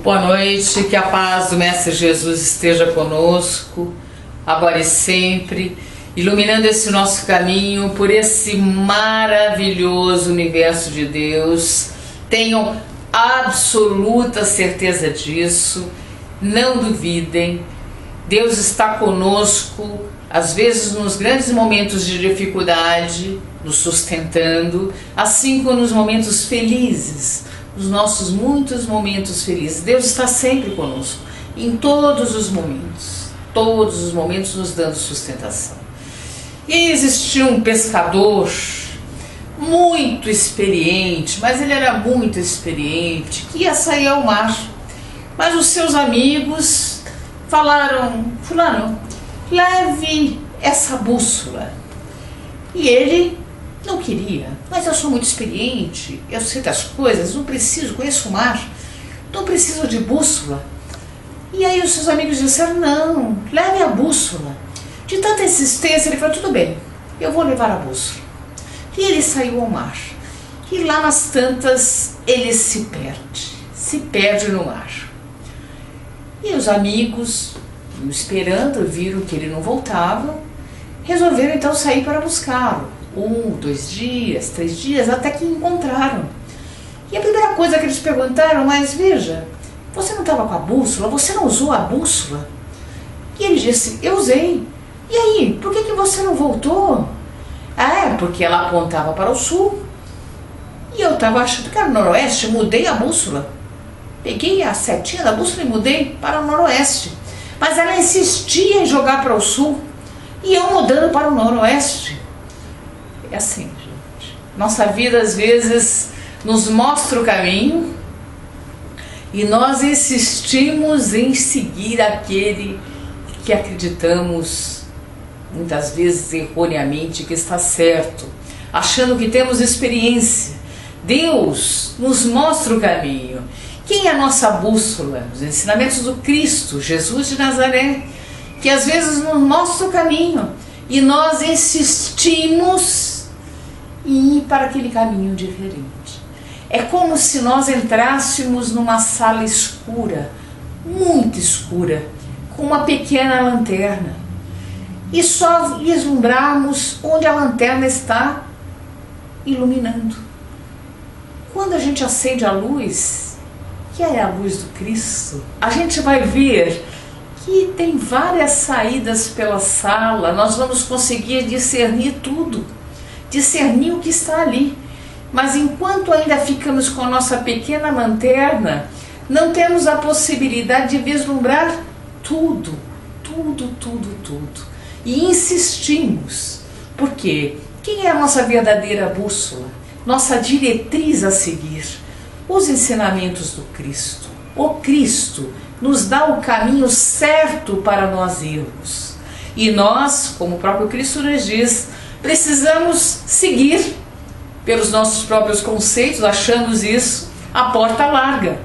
Boa noite, que a paz do Mestre Jesus esteja conosco, agora e sempre, iluminando esse nosso caminho por esse maravilhoso universo de Deus. Tenham absoluta certeza disso, não duvidem. Deus está conosco, às vezes nos grandes momentos de dificuldade, nos sustentando, assim como nos momentos felizes, nos nossos muitos momentos felizes. Deus está sempre conosco, em todos os momentos nos dando sustentação. E aí existia um pescador muito experiente, mas ele era muito experiente, que ia sair ao mar. Mas os seus amigos falaram: fulano, leve essa bússola. E ele não queria. Mas eu sou muito experiente, eu sei das coisas, não preciso, conheço o mar, não preciso de bússola. E aí os seus amigos disseram: não, leve a bússola. De tanta insistência, ele falou: tudo bem, eu vou levar a bússola. E ele saiu ao mar. E lá nas tantas ele se perde no mar. E os amigos, esperando, viram que ele não voltava, resolveram então sair para buscá-lo. 1, 2 dias, 3 dias, até que encontraram. E a primeira coisa que eles perguntaram: mas veja, você não estava com a bússola? Você não usou a bússola? E ele disse: eu usei. E aí, por que você não voltou? Ah, é porque ela apontava para o sul. E eu estava achando que era o noroeste, mudei a bússola. Peguei a setinha da bússola e mudei para o noroeste. Mas ela insistia em jogar para o sul. E eu mudando para o noroeste. É assim, gente. Nossa vida às vezes nos mostra o caminho e nós insistimos em seguir aquele que acreditamos, muitas vezes erroneamente, que está certo, achando que temos experiência. Deus nos mostra o caminho. Quem é a nossa bússola? Os ensinamentos do Cristo, Jesus de Nazaré, que às vezes nos mostra o caminho e nós insistimos em ir para aquele caminho diferente. É como se nós entrássemos numa sala escura, muito escura, com uma pequena lanterna, e só vislumbrarmos onde a lanterna está iluminando. Quando a gente acende a luz, que é a luz do Cristo, a gente vai ver que tem várias saídas pela sala, nós vamos conseguir discernir tudo, discernir o que está ali. Mas enquanto ainda ficamos com a nossa pequena lanterna, não temos a possibilidade de vislumbrar tudo. E insistimos. Por quê? Quem é a nossa verdadeira bússola? Nossa diretriz a seguir? Os ensinamentos do Cristo. O Cristo nos dá o caminho certo para nós irmos. E nós, como o próprio Cristo nos diz, precisamos seguir pelos nossos próprios conceitos, achamos isso a porta larga,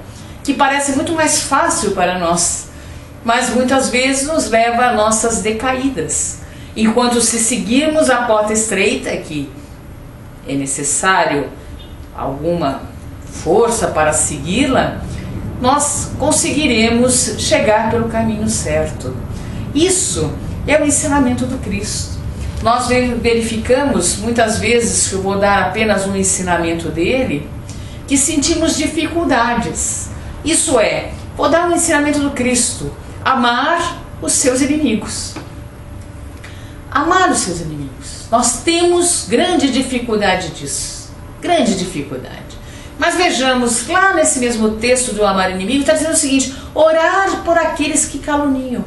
que parece muito mais fácil para nós, mas muitas vezes nos leva a nossas decaídas. Enquanto se seguirmos a porta estreita, que é necessário alguma força para segui-la, nós conseguiremos chegar pelo caminho certo. Isso é o ensinamento do Cristo. Nós verificamos muitas vezes, que eu vou dar apenas um ensinamento dele, que sentimos dificuldades. Isso é, vou dar um ensinamento do Cristo: amar os seus inimigos. Amar os seus inimigos. Nós temos grande dificuldade disso. Grande dificuldade. Mas vejamos, lá nesse mesmo texto do amar inimigo, está dizendo o seguinte: orar por aqueles que caluniam.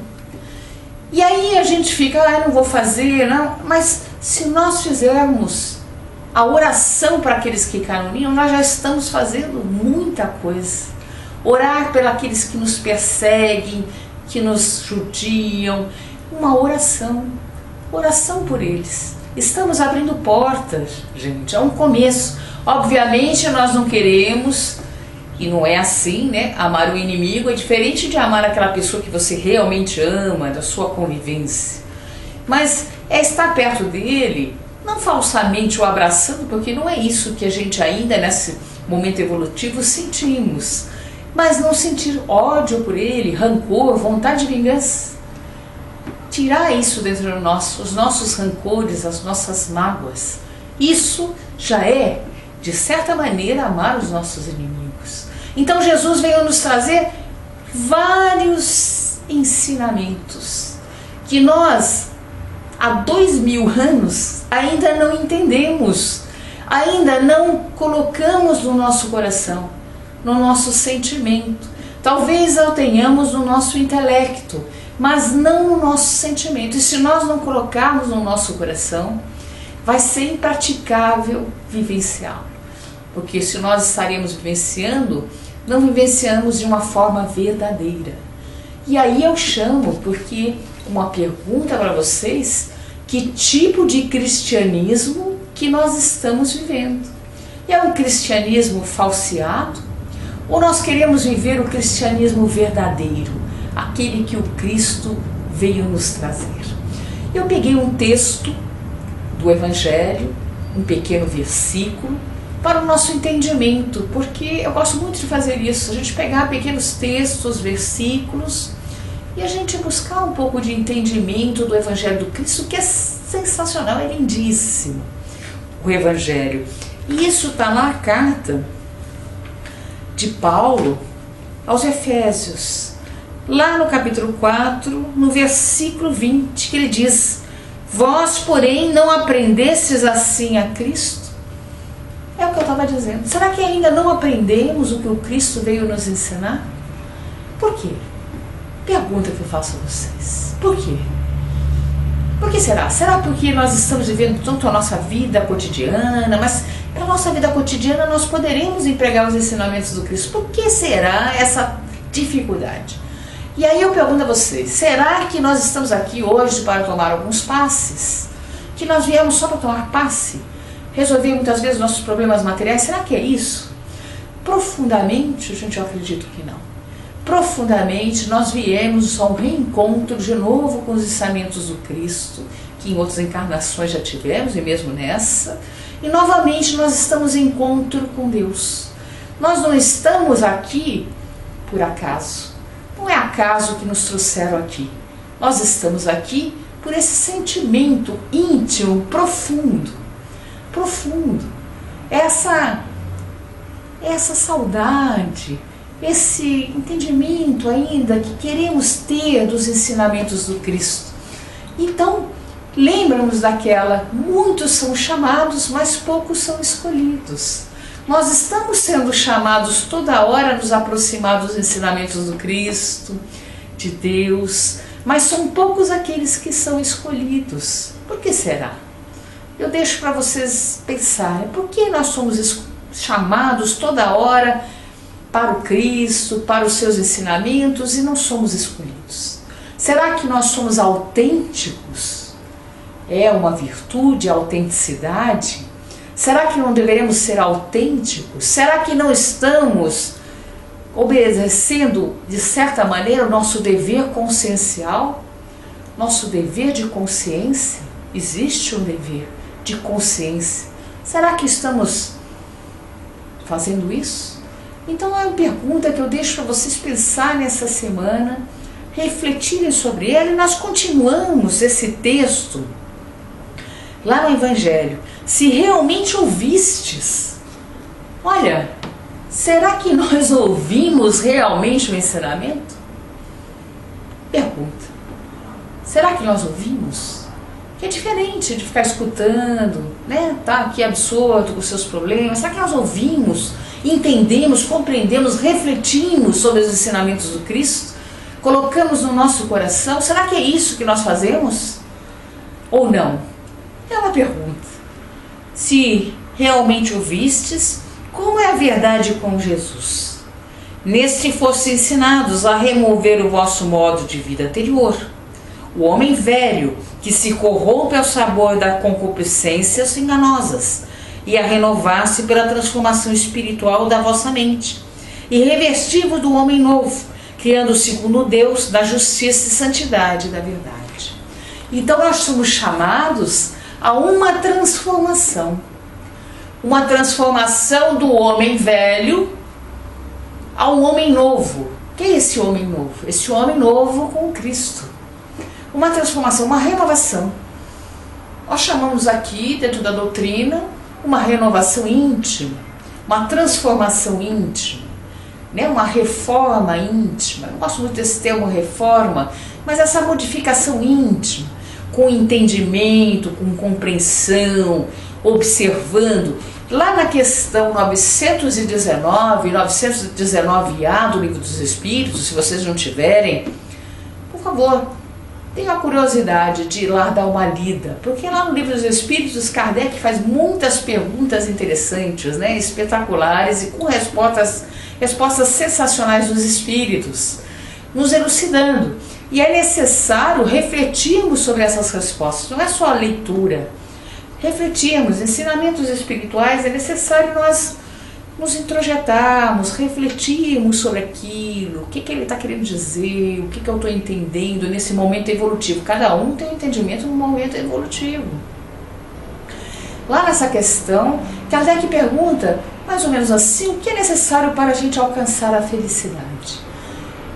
E aí a gente fica: não vou fazer, não. Mas se nós fizermos a oração para aqueles que caluniam, nós já estamos fazendo muita coisa. Orar por aqueles que nos perseguem, que nos judiam, uma oração por eles. Estamos abrindo portas, gente, é um começo. Obviamente nós não queremos, e não é assim, né? Amar o inimigo é diferente de amar aquela pessoa que você realmente ama, da sua convivência. Mas é estar perto dele, não falsamente o abraçando, porque não é isso que a gente ainda nesse momento evolutivo sentimos. mas não sentir ódio por ele, rancor, vontade de vingança. Tirar isso dentro de nós, os nossos rancores, as nossas mágoas. Isso já é, de certa maneira, amar os nossos inimigos. Então Jesus veio nos trazer vários ensinamentos que nós, há 2000 anos, ainda não entendemos, ainda não colocamos no nosso coração, no nosso sentimento. Talvez o tenhamos no nosso intelecto, mas não no nosso sentimento. E se nós não colocarmos no nosso coração, vai ser impraticável vivenciá-lo. Porque se nós estaremos vivenciando, não vivenciamos de uma forma verdadeira. E aí eu chamo, porque uma pergunta para vocês, que tipo de cristianismo que nós estamos vivendo? É um cristianismo falseado? Ou nós queremos viver o cristianismo verdadeiro, aquele que o Cristo veio nos trazer? Eu peguei um texto do Evangelho, um pequeno versículo, para o nosso entendimento, porque eu gosto muito de fazer isso, a gente pegar pequenos textos, versículos, e a gente buscar um pouco de entendimento do Evangelho do Cristo, que é sensacional, é lindíssimo, o Evangelho. E isso está na carta de Paulo aos Efésios, lá no capítulo 4, no versículo 20, que ele diz: vós, porém, não aprendestes assim a Cristo? É o que eu estava dizendo. Será que ainda não aprendemos o que o Cristo veio nos ensinar? Por quê? Pergunta que eu faço a vocês. Por quê? Por que será? Será porque nós estamos vivendo tanto a nossa vida cotidiana, mas para a nossa vida cotidiana nós poderemos empregar os ensinamentos do Cristo? Por que será essa dificuldade? E aí eu pergunto a vocês, será que nós estamos aqui hoje para tomar alguns passes? Que nós viemos só para tomar passe? Resolver muitas vezes nossos problemas materiais? Será que é isso? Profundamente, gente, eu acredito que não. Profundamente, nós viemos a um reencontro de novo com os ensinamentos do Cristo, que em outras encarnações já tivemos, e mesmo nessa, e novamente nós estamos em encontro com Deus. Nós não estamos aqui por acaso. Não é acaso que nos trouxeram aqui. Nós estamos aqui por esse sentimento íntimo, profundo. Essa saudade, esse entendimento ainda que queremos ter dos ensinamentos do Cristo. Então, lembramos daquela: muitos são chamados, mas poucos são escolhidos. Nós estamos sendo chamados toda hora a nos aproximar dos ensinamentos do Cristo, de Deus, mas são poucos aqueles que são escolhidos. Por que será? Eu deixo para vocês pensarem. Por que nós somos chamados toda hora para o Cristo, para os seus ensinamentos, e não somos escolhidos? Será que nós somos autênticos? É uma virtude, a autenticidade? Será que não deveremos ser autênticos? Será que não estamos obedecendo, de certa maneira, o nosso dever consciencial? Nosso dever de consciência? Existe um dever de consciência. Será que estamos fazendo isso? Então é uma pergunta que eu deixo para vocês pensar nessa semana, refletirem sobre ela, e nós continuamos esse texto lá no Evangelho. Se realmente ouvistes, olha, será que nós ouvimos realmente o ensinamento? Pergunta. Será que nós ouvimos? Que é diferente de ficar escutando, né? Tá aqui absorto com os seus problemas. Será que nós ouvimos, entendemos, compreendemos, refletimos sobre os ensinamentos do Cristo? Colocamos no nosso coração? Será que é isso que nós fazemos? Ou não? É uma pergunta. Se realmente ouvistes, como é a verdade com Jesus? Neste fosse ensinados a remover o vosso modo de vida anterior, o homem velho, que se corrompe ao sabor das concupiscências enganosas, e a renovar-se pela transformação espiritual da vossa mente, e revestir-vos do homem novo, criando segundo Deus da justiça e santidade da verdade. Então nós somos chamados a uma transformação do homem velho, a um homem novo. Quem é esse homem novo? Esse homem novo com Cristo. Uma transformação, uma renovação. Nós chamamos aqui, dentro da doutrina, uma renovação íntima, uma transformação íntima, né? Uma reforma íntima. Eu não gosto muito desse termo reforma, mas essa modificação íntima, com entendimento, com compreensão, observando. Lá na questão 919A do Livro dos Espíritos, se vocês não tiverem, por favor, tenha a curiosidade de ir lá dar uma lida, porque lá no Livro dos Espíritos, Kardec faz muitas perguntas interessantes, né, espetaculares e com respostas sensacionais dos espíritos, nos elucidando. E é necessário refletirmos sobre essas respostas, não é só a leitura. Refletirmos, ensinamentos espirituais, é necessário nós nos introjetarmos, refletirmos sobre aquilo, o que ele está querendo dizer, o que eu estou entendendo nesse momento evolutivo. Cada um tem um entendimento no momento evolutivo. Lá nessa questão, Kardec pergunta, mais ou menos assim, o que é necessário para a gente alcançar a felicidade?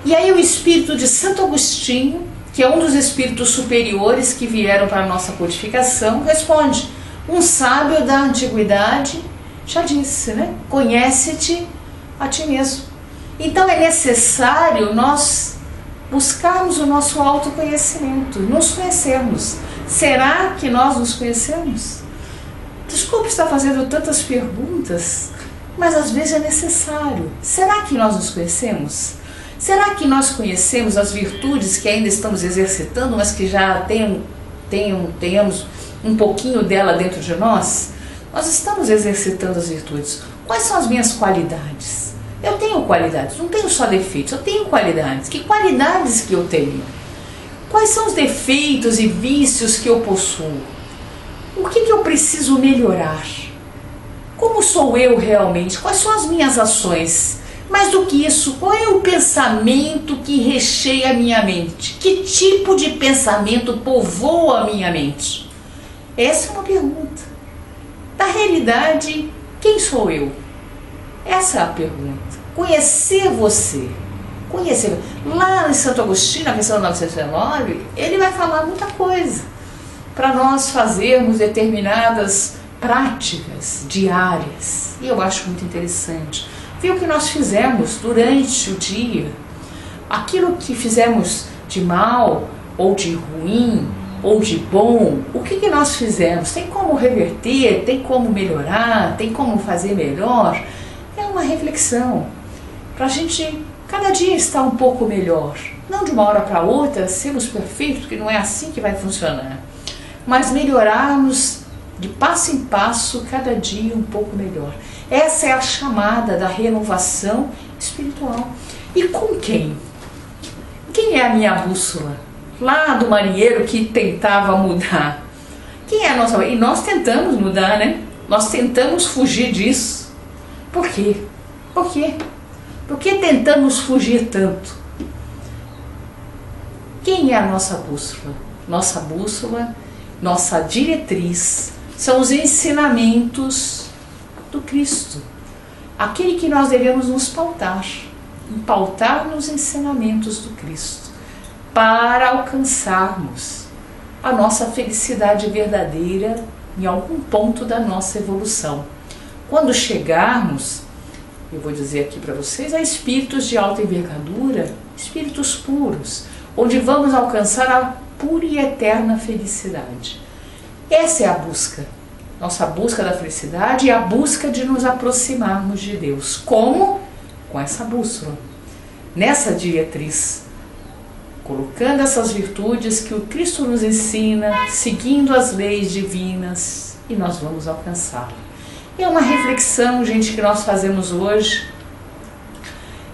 E aí o espírito de Santo Agostinho, que é um dos espíritos superiores que vieram para a nossa codificação, responde: um sábio da antiguidade já disse, né? Conhece-te a ti mesmo. Então é necessário nós buscarmos o nosso autoconhecimento, nos conhecermos. Será que nós nos conhecemos? Desculpe estar fazendo tantas perguntas, mas às vezes é necessário. Será que nós nos conhecemos? Será que nós conhecemos as virtudes que ainda estamos exercitando, mas que já tenhamos um pouquinho dela dentro de nós? Nós estamos exercitando as virtudes. Quais são as minhas qualidades? Eu tenho qualidades, não tenho só defeitos, eu tenho qualidades. Que qualidades que eu tenho? Quais são os defeitos e vícios que eu possuo? O que eu preciso melhorar? Como sou eu realmente? Quais são as minhas ações? Mais do que isso, qual é o pensamento que recheia a minha mente? Que tipo de pensamento povoa a minha mente? Essa é uma pergunta. Na realidade, quem sou eu? Essa é a pergunta. Conhecer você. Conhecer. Lá em Santo Agostinho, na questão 919, ele vai falar muita coisa para nós fazermos determinadas práticas diárias. E eu acho muito interessante. Ver o que nós fizemos durante o dia, aquilo que fizemos de mal, ou de ruim, ou de bom, o que nós fizemos? Tem como reverter? Tem como melhorar? Tem como fazer melhor? É uma reflexão para a gente cada dia estar um pouco melhor. Não de uma hora para outra sermos perfeitos, porque não é assim que vai funcionar, mas melhorarmos de passo em passo, cada dia um pouco melhor. Essa é a chamada da renovação espiritual. E com quem? Quem é a minha bússola? Lá do marinheiro que tentava mudar. Quem é a nossa... E nós tentamos mudar, né? Nós tentamos fugir disso. Por quê? Por quê? Por que tentamos fugir tanto? Quem é a nossa bússola? Nossa bússola, nossa diretriz, são os ensinamentos do Cristo. Aquele que nós devemos nos pautar nos ensinamentos do Cristo, para alcançarmos a nossa felicidade verdadeira em algum ponto da nossa evolução. Quando chegarmos, eu vou dizer aqui para vocês, a espíritos de alta envergadura, espíritos puros, onde vamos alcançar a pura e eterna felicidade. Essa é a busca, nossa busca da felicidade e a busca de nos aproximarmos de Deus. Como? Com essa bússola, nessa diretriz, colocando essas virtudes que o Cristo nos ensina, seguindo as leis divinas, e nós vamos alcançá-la. É uma reflexão, gente, que nós fazemos hoje.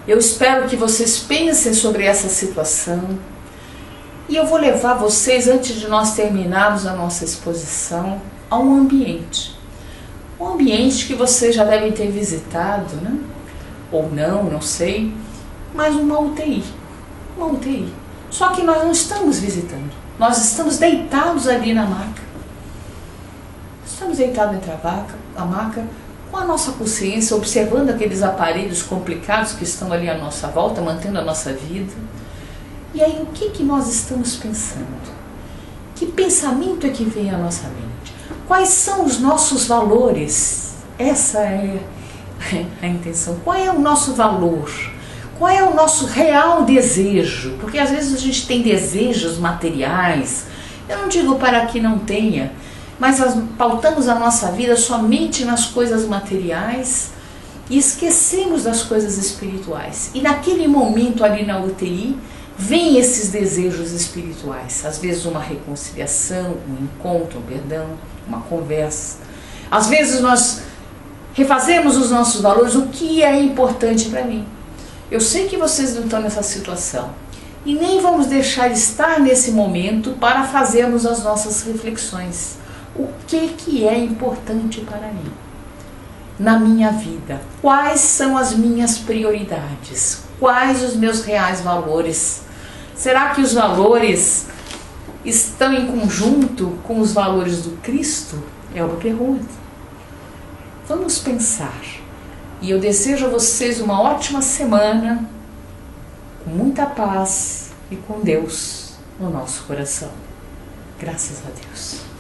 Eu espero que vocês pensem sobre essa situação. E eu vou levar vocês, antes de nós terminarmos a nossa exposição, a um ambiente. Um ambiente que vocês já devem ter visitado, né? Ou não, não sei. Mas uma UTI. Uma UTI. Só que nós não estamos visitando. Nós estamos deitados ali na maca. Estamos deitados entre a maca, com a nossa consciência, observando aqueles aparelhos complicados que estão ali à nossa volta, mantendo a nossa vida. E aí, o que nós estamos pensando? Que pensamento é que vem à nossa mente? Quais são os nossos valores? Essa é a intenção. Qual é o nosso valor? Qual é o nosso real desejo? Porque às vezes a gente tem desejos materiais. Eu não digo para que não tenha, mas nós pautamos a nossa vida somente nas coisas materiais e esquecemos das coisas espirituais. E naquele momento ali na UTI, vêm esses desejos espirituais. Às vezes uma reconciliação, um encontro, um perdão, uma conversa. Às vezes nós refazemos os nossos valores, o que é importante para mim. Eu sei que vocês não estão nessa situação. E nem vamos deixar estar nesse momento para fazermos as nossas reflexões. O que é importante para mim? Na minha vida, quais são as minhas prioridades? Quais os meus reais valores? Será que os valores estão em conjunto com os valores do Cristo? É uma pergunta. Vamos pensar. E eu desejo a vocês uma ótima semana, com muita paz e com Deus no nosso coração. Graças a Deus.